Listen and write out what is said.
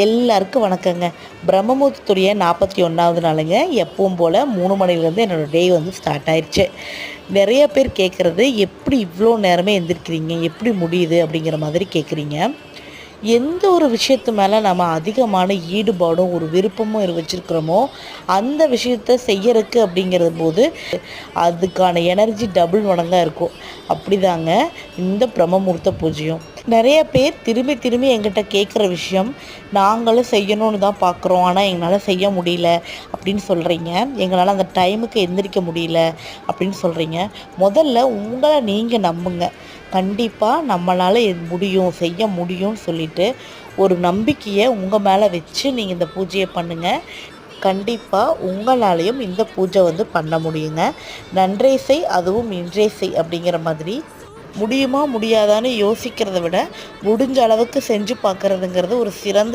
எல்லாருக்கும் வணக்கங்க. பிரம்மமுகூர்த்தத்துடைய 41வது நாளுங்க. எப்பவும் போல் 3 மணிலேருந்து என்னோடய டே வந்து ஸ்டார்ட் ஆயிடுச்சு. நிறைய பேர் கேட்குறது, எப்படி இவ்வளோ நேரமே எந்திரிக்கிறீங்க, எப்படி முடியுது அப்படிங்கிற மாதிரி கேட்குறீங்க. எந்த ஒரு விஷயத்து மேலே நம்ம அதிகமான ஈடுபாடும் ஒரு விருப்பமும் வச்சுருக்கிறோமோ, அந்த விஷயத்த செய்யறதுக்கு அப்படிங்கிற போது அதுக்கான எனர்ஜி டபுள் மடங்காக இருக்கும். அப்படிதாங்க இந்த பிரம்மமுகூர்த்த பூஜையும். நிறைய பேர் திரும்பி திரும்பி எங்கிட்ட கேட்குற விஷயம், நாங்களும் செய்யணும்னு தான் பார்க்குறோம், ஆனால் எங்களால் செய்ய முடியல அப்படின்னு சொல்கிறீங்க. எங்களால் அந்த டைமுக்கு எந்திரிக்க முடியல அப்படின்னு சொல்கிறீங்க. முதல்ல உங்களை நீங்கள் நம்புங்க. கண்டிப்பாக நம்மளால் முடியும், செய்ய முடியும்னு சொல்லிட்டு ஒரு நம்பிக்கையை உங்கள் மேலே வச்சு நீங்கள் இந்த பூஜையை பண்ணுங்கள். கண்டிப்பாக உங்களாலையும் இந்த பூஜை வந்து பண்ண முடியுங்க. நன்றே செய் அதுவும் இன்றே செய் அப்படிங்கிற மாதிரி முடியுமா முடியாதான்னு யோசிக்கிறத விட முடிஞ்ச அளவுக்கு செஞ்சு பார்க்குறதுங்கிறது ஒரு சிறந்த